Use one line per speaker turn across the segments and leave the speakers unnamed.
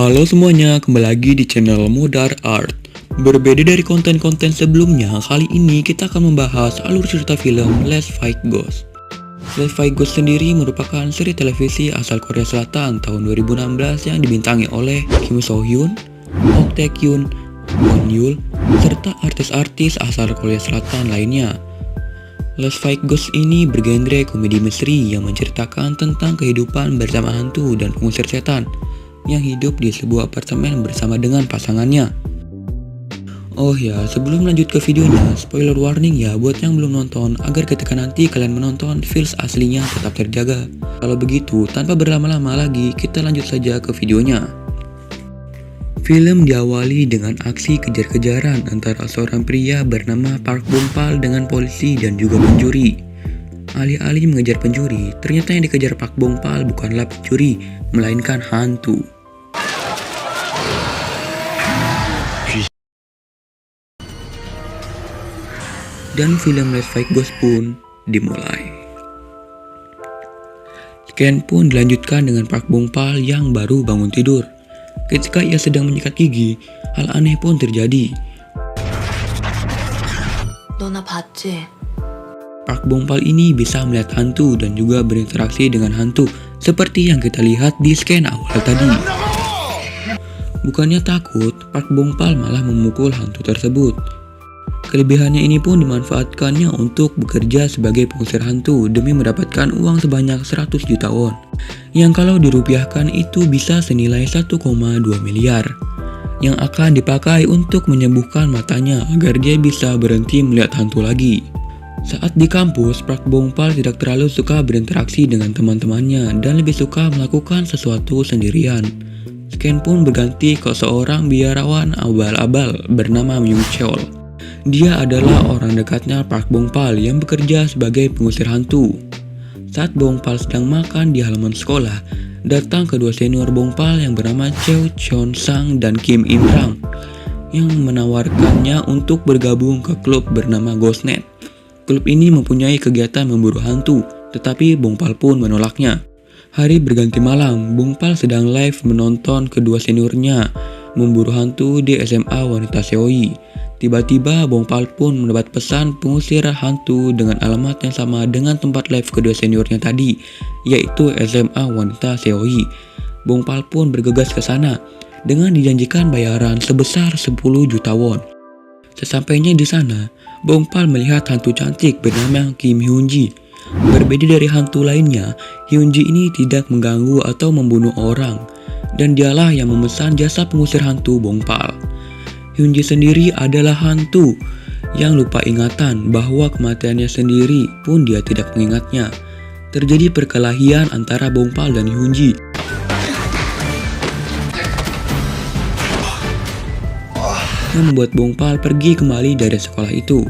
Halo semuanya, kembali lagi di channel Modar Art. Berbeda dari konten-konten sebelumnya, kali ini kita akan membahas alur cerita film Let's Fight Ghost. Let's Fight Ghost sendiri merupakan seri televisi asal Korea Selatan tahun 2016 yang dibintangi oleh Kim So Hyun, Ok Tae Kyun, Won Yul, serta artis-artis asal Korea Selatan lainnya. Let's Fight Ghost ini bergenre komedi misteri yang menceritakan tentang kehidupan bersama hantu dan pengusir setan yang hidup di sebuah apartemen bersama dengan pasangannya. Oh ya, sebelum lanjut ke videonya, spoiler warning ya buat yang belum nonton, agar ketika nanti kalian menonton, feels aslinya tetap terjaga. Kalau begitu, tanpa berlama-lama lagi, kita lanjut saja ke videonya. Film diawali dengan aksi kejar-kejaran antara seorang pria bernama Park Bong Pal dengan polisi dan juga pencuri. Alih-alih mengejar pencuri, ternyata yang dikejar Park Bong Pal bukanlah pencuri, melainkan hantu. Dan film Let's Fight Ghost pun dimulai. Scan pun dilanjutkan dengan Park Bong Pal yang baru bangun tidur. Ketika ia sedang menyikat gigi, hal aneh pun terjadi.
너나 봤지?
Park Bong Pal ini bisa melihat hantu dan juga berinteraksi dengan hantu seperti yang kita lihat di scan awal tadi. Bukannya takut, Park Bong Pal malah memukul hantu tersebut. Kelebihannya ini pun dimanfaatkannya untuk bekerja sebagai pengusir hantu demi mendapatkan uang sebanyak 100 juta won, yang kalau dirupiahkan itu bisa senilai 1,2 miliar, yang akan dipakai untuk menyembuhkan matanya agar dia bisa berhenti melihat hantu lagi. Saat di kampus, Park Bong Pal tidak terlalu suka berinteraksi dengan teman-temannya dan lebih suka melakukan sesuatu sendirian. Scan pun berganti ke seorang biarawan abal-abal bernama Myung Cheol. Dia adalah orang dekatnya Park Bong Pal yang bekerja sebagai pengusir hantu. Saat Bong Pal sedang makan di halaman sekolah, datang kedua senior Bong Pal yang bernama Cheo Cheon Sang dan Kim In Rang yang menawarkannya untuk bergabung ke klub bernama Ghostnet. Klub ini mempunyai kegiatan memburu hantu, tetapi Bong Pal pun menolaknya. Hari berganti malam, Bong Pal sedang live menonton kedua seniornya memburu hantu di SMA Wanita Seoi. Tiba-tiba Bong Pal pun mendapat pesan pengusir hantu dengan alamat yang sama dengan tempat live kedua seniornya tadi, yaitu SMA Wanita Seoi. Bong Pal pun bergegas ke sana dengan dijanjikan bayaran sebesar 10 juta won. Sesampainya di sana, Bong Pal melihat hantu cantik bernama Kim Hyun Ji. Berbeda dari hantu lainnya, Hyun Ji ini tidak mengganggu atau membunuh orang, dan dialah yang memesan jasa pengusir hantu Bong Pal. Hyun Ji sendiri adalah hantu yang lupa ingatan bahwa kematiannya sendiri pun dia tidak mengingatnya. Terjadi perkelahian antara Bong Pal dan Hyun Ji. Yang membuat Bong Pal pergi kembali dari sekolah itu.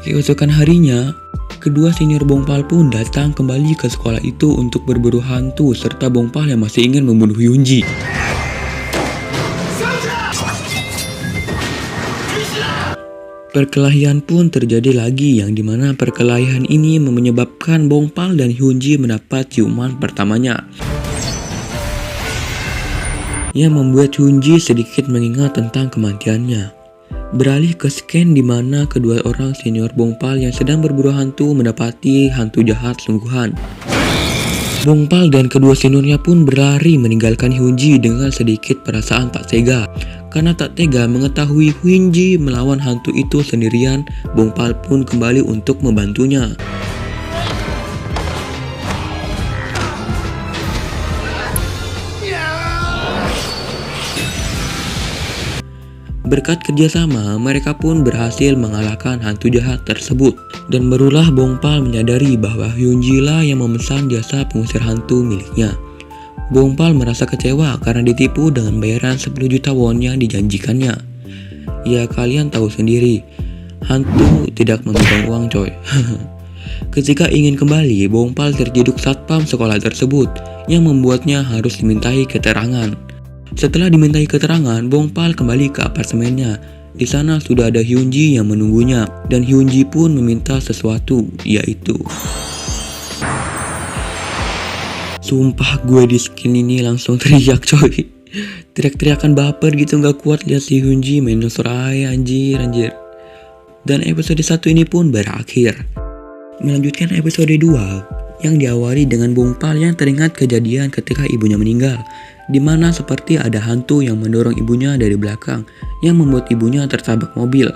Keesokan harinya, kedua senior Bong Pal pun datang kembali ke sekolah itu untuk berburu hantu serta Bong Pal yang masih ingin membunuh Hyun Ji. Perkelahian pun terjadi lagi yang dimana perkelahian ini menyebabkan Bong Pal dan Hyun Ji mendapat ciuman pertamanya, yang membuat Hyun Ji sedikit mengingat tentang kematiannya. Beralih ke scan di mana kedua orang senior Bong Pal yang sedang berburu hantu mendapati hantu jahat sungguhan. Bong Pal dan kedua seniornya pun berlari meninggalkan Hyun Ji dengan sedikit perasaan tak tega. Karena tak tega mengetahui Hyun Ji melawan hantu itu sendirian, Bong Pal pun kembali untuk membantunya. Berkat kerjasama, mereka pun berhasil mengalahkan hantu jahat tersebut. Dan barulah Bong Pal menyadari bahwa Hyun Ji lah yang memesan jasa pengusir hantu miliknya. Bong Pal merasa kecewa karena ditipu dengan bayaran 10 juta won yang dijanjikannya. Ya kalian tahu sendiri, hantu tidak memegang uang coy. Ketika ingin kembali, Bong Pal terjeduk satpam sekolah tersebut yang membuatnya harus dimintai keterangan. Setelah dimintai keterangan, Bong Pal kembali ke apartemennya. Di sana sudah ada Hyun Ji yang menunggunya, dan Hyun Ji pun meminta sesuatu, yaitu Sumpah gue di skin ini langsung teriak coy. Teriak-teriakan baper gitu, gak kuat lihat si Hyunji main Soraya anjir. Dan episode 1 ini pun berakhir. Melanjutkan episode 2 yang diawali dengan Bongpal yang teringat kejadian ketika ibunya meninggal, dimana seperti ada hantu yang mendorong ibunya dari belakang yang membuat ibunya tertabrak mobil.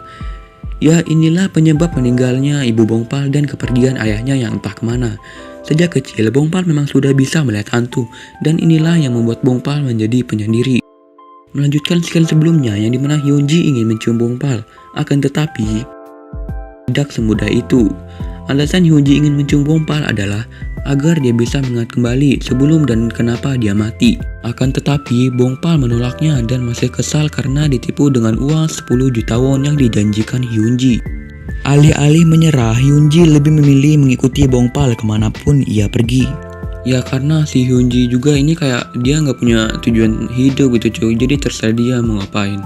Ya, inilah penyebab meninggalnya ibu Bongpal dan kepergian ayahnya yang entah kemana. Sejak kecil, Bongpal memang sudah bisa melihat hantu, dan inilah yang membuat Bongpal menjadi penyendiri. Melanjutkan scan sebelumnya yang dimana Hyunji ingin mencium Bongpal, akan tetapi tidak semudah itu. Alasan Hyunji ingin mencium Bongpal adalah agar dia bisa mengingat kembali sebelum dan kenapa dia mati. Akan tetapi Bongpal menolaknya dan masih kesal karena ditipu dengan uang 10 juta won yang dijanjikan Hyunji. Alih-alih menyerah, Hyunji lebih memilih mengikuti Bongpal kemanapun ia pergi. Ya karena si Hyunji juga ini kayak dia nggak punya tujuan hidup gitu cuy, jadi terserah dia mau ngapain.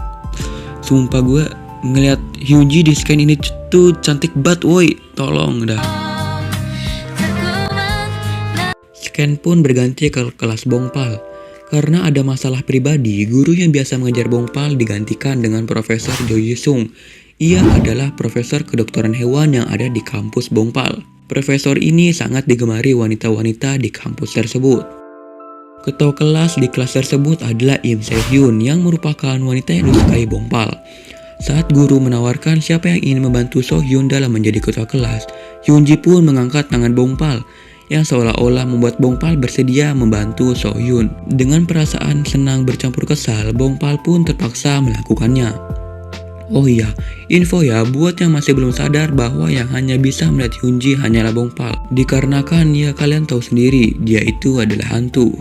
Sumpah gue ngeliat Hyunji di scan ini tuh cantik banget woi, tolong dah. Scan pun berganti ke kelas Bongpal. Karena ada masalah pribadi, guru yang biasa mengajar Bongpal digantikan dengan Profesor Jo Yi-sung. Ia adalah profesor kedokteran hewan yang ada di kampus Bongpal. Profesor ini sangat digemari wanita-wanita di kampus tersebut. Ketua kelas di kelas tersebut adalah Im Se-hyun yang merupakan wanita yang disukai Bongpal. Saat guru menawarkan siapa yang ingin membantu So-hyun dalam menjadi ketua kelas, Hyunji pun mengangkat tangan Bongpal yang seolah-olah membuat Bongpal bersedia membantu So-hyun. Dengan perasaan senang bercampur kesal, Bongpal pun terpaksa melakukannya. Oh iya, info ya buat yang masih belum sadar bahwa yang hanya bisa melihat Hyunji hanyalah Bongpal. Dikarenakan ya kalian tahu sendiri, dia itu adalah hantu.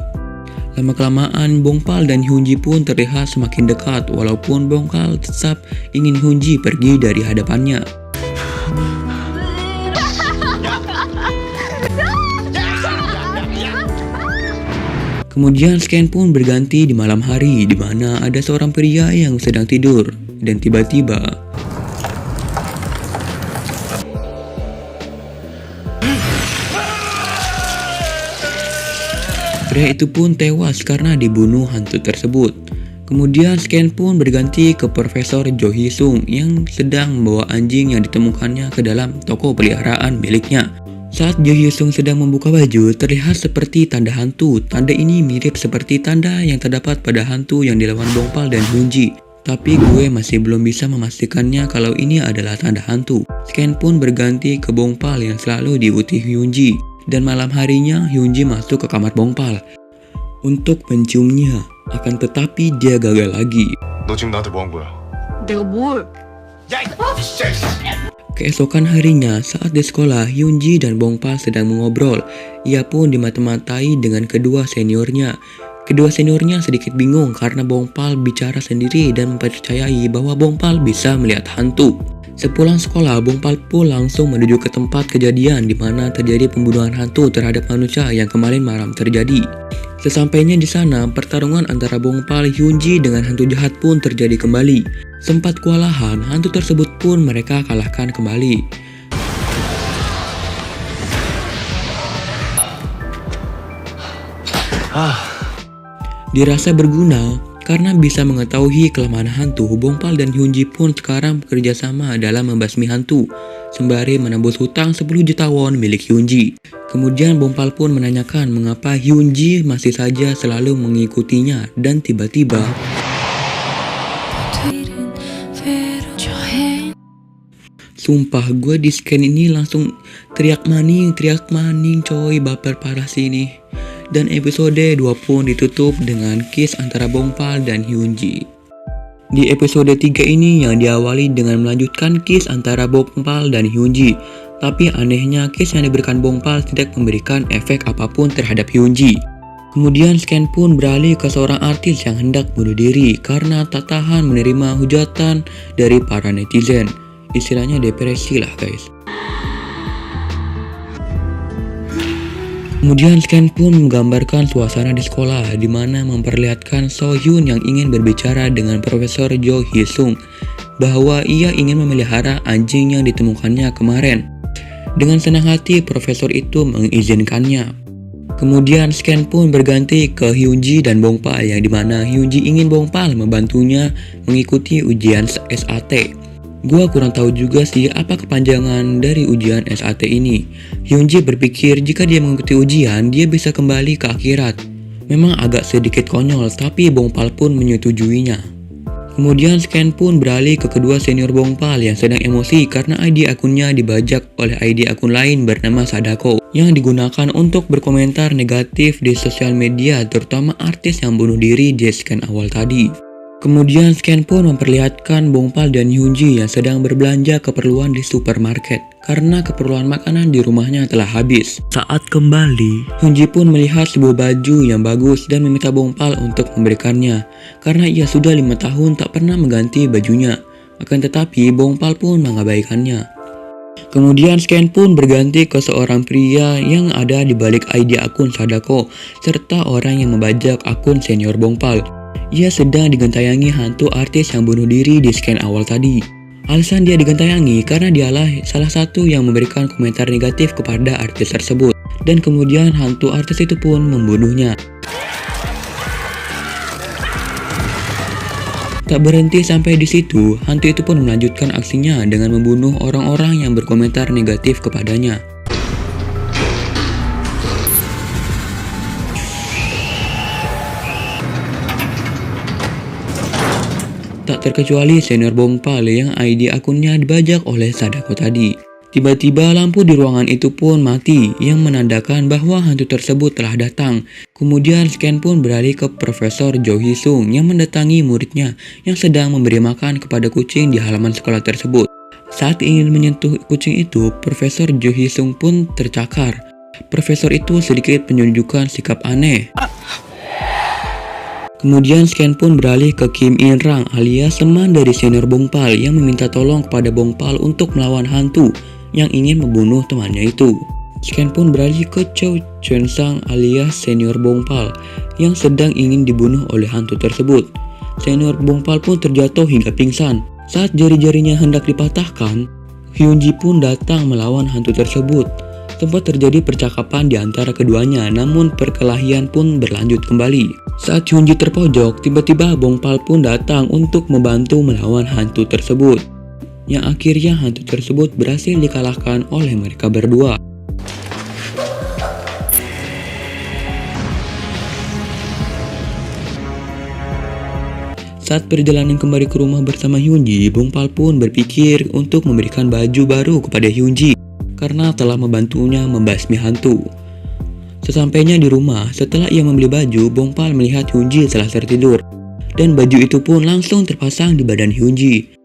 Lama-kelamaan Bongpal dan Hyunji pun terlihat semakin dekat walaupun Bongpal tetap ingin Hyunji pergi dari hadapannya. Kemudian scan pun berganti di malam hari di mana ada seorang pria yang sedang tidur dan tiba-tiba pria itu pun tewas karena dibunuh hantu tersebut. Kemudian scan pun berganti ke Profesor Jo Yi-sung yang sedang membawa anjing yang ditemukannya ke dalam toko peliharaan miliknya. Saat Jo Yi-sung sedang membuka baju, terlihat seperti tanda hantu. Tanda ini mirip seperti tanda yang terdapat pada hantu yang dilawan Bongpal dan Hyunji. Tapi gue masih belum bisa memastikannya kalau ini adalah tanda hantu. Scan pun berganti ke Bongpal yang selalu diikuti Hyunji. Dan malam harinya Hyunji masuk ke kamar Bongpal untuk menciumnya. Akan tetapi dia gagal lagi.
너 지금 나한테 뭐 한 거야?
내가 뭘?
Keesokan harinya saat di sekolah, Hyunji dan Bongpal sedang mengobrol. Ia pun dimata-matai dengan kedua seniornya. Kedua seniornya sedikit bingung karena Bongpal bicara sendiri dan mempercayai bahwa Bongpal bisa melihat hantu. Sepulang sekolah, Bongpal pun langsung menuju ke tempat kejadian di mana terjadi pembunuhan hantu terhadap manusia yang kemarin malam terjadi. Sesampainya di sana, pertarungan antara Bongpal Hyunji dengan hantu jahat pun terjadi kembali. Sempat kewalahan, hantu tersebut pun mereka kalahkan kembali. Dirasa berguna karena bisa mengetahui kelemahan hantu, Bongpal dan Hyunji pun sekarang bekerja sama dalam membasmi hantu sembari menembus hutang 10 juta won milik Hyunji. Kemudian Bongpal pun menanyakan mengapa Hyunji masih saja selalu mengikutinya dan tiba-tiba sumpah gue di scan ini langsung teriak maning coy, baper parah sih ini. Dan episode 2 pun ditutup dengan kiss antara Bongpal dan Hyunji. Di episode 3 ini yang diawali dengan melanjutkan kiss antara Bongpal dan Hyunji. Tapi anehnya kiss yang diberikan Bongpal tidak memberikan efek apapun terhadap Hyunji. Kemudian scan pun beralih ke seorang artis yang hendak bunuh diri karena tak tahan menerima hujatan dari para netizen. Istilahnya depresi lah guys. Kemudian scan pun menggambarkan suasana di sekolah di mana memperlihatkan So-hyun yang ingin berbicara dengan Profesor Jo Yi-sung bahwa ia ingin memelihara anjing yang ditemukannya kemarin. Dengan senang hati profesor itu mengizinkannya. Kemudian scan pun berganti ke Hyunji dan Bongpal, yang dimana Hyunji ingin Bongpal membantunya mengikuti ujian SAT. Gua kurang tahu juga sih apa kepanjangan dari ujian SAT ini. Hyunji berpikir jika dia mengikuti ujian, dia bisa kembali ke akhirat. Memang agak sedikit konyol, tapi Bongpal pun menyetujuinya. Kemudian scan pun beralih ke kedua senior Bongpal yang sedang emosi karena ID akunnya dibajak oleh ID akun lain bernama Sadako yang digunakan untuk berkomentar negatif di sosial media, terutama artis yang bunuh diri di scan awal tadi. Kemudian scan pun memperlihatkan Bongpal dan Hyunji yang sedang berbelanja keperluan di supermarket karena keperluan makanan di rumahnya telah habis. Saat kembali, Hyunji pun melihat sebuah baju yang bagus dan meminta Bongpal untuk memberikannya karena ia sudah 5 tahun tak pernah mengganti bajunya. Akan tetapi Bongpal pun mengabaikannya. Kemudian scan pun berganti ke seorang pria yang ada di balik ID akun Sadako serta orang yang membajak akun senior Bongpal. Ia sedang digentayangi hantu artis yang bunuh diri di scan awal tadi. Alasan dia digentayangi karena dialah salah satu yang memberikan komentar negatif kepada artis tersebut, dan kemudian hantu artis itu pun membunuhnya. Tak berhenti sampai di situ, hantu itu pun melanjutkan aksinya dengan membunuh orang-orang yang berkomentar negatif kepadanya. Tak terkecuali senior Bongpal yang ID akunnya dibajak oleh Sadako tadi. Tiba-tiba lampu di ruangan itu pun mati yang menandakan bahwa hantu tersebut telah datang. Kemudian scan pun beralih ke Profesor Jo Hee-sung yang mendatangi muridnya yang sedang memberi makan kepada kucing di halaman sekolah tersebut. Saat ingin menyentuh kucing itu, Profesor Jo Hee-sung pun tercakar. Profesor itu sedikit menunjukkan sikap aneh. Kemudian scan pun beralih ke Kim In Rang alias teman dari senior Bongpal yang meminta tolong kepada Bongpal untuk melawan hantu yang ingin membunuh temannya itu. Scan pun beralih ke Chow Chun Sang alias senior Bongpal yang sedang ingin dibunuh oleh hantu tersebut. Senior Bongpal pun terjatuh hingga pingsan. Saat jari-jarinya hendak dipatahkan, Hyunji pun datang melawan hantu tersebut. Sempat terjadi percakapan di antara keduanya, namun perkelahian pun berlanjut kembali. Saat Hyunji terpojok, tiba-tiba Bongpal pun datang untuk membantu melawan hantu tersebut. Yang akhirnya hantu tersebut berhasil dikalahkan oleh mereka berdua. Saat perjalanan kembali ke rumah bersama Hyunji, Bongpal pun berpikir untuk memberikan baju baru kepada Hyunji karena telah membantunya membasmi hantu. Sesampainya di rumah, setelah ia membeli baju, Bongpal melihat Hyunji telah tertidur, dan baju itu pun langsung terpasang di badan Hyunji.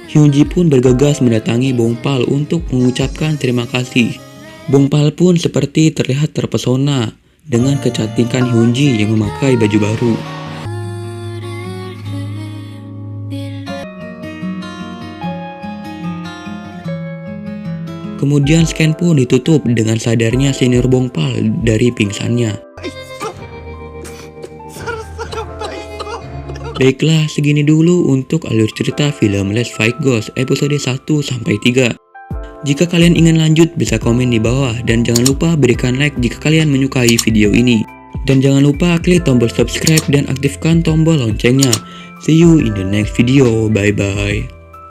Hyunji pun bergegas mendatangi Bongpal untuk mengucapkan terima kasih. Bongpal pun seperti terlihat terpesona dengan kecantikan Hyunji yang memakai baju baru. Kemudian scan pun ditutup dengan sadarnya senior Bongpal dari pingsannya. Baiklah, segini dulu untuk alur cerita film Let's Fight Ghost episode 1-3. Jika kalian ingin lanjut, bisa komen di bawah, dan jangan lupa berikan like jika kalian menyukai video ini. Dan jangan lupa klik tombol subscribe dan aktifkan tombol loncengnya. See you in the next video, bye bye.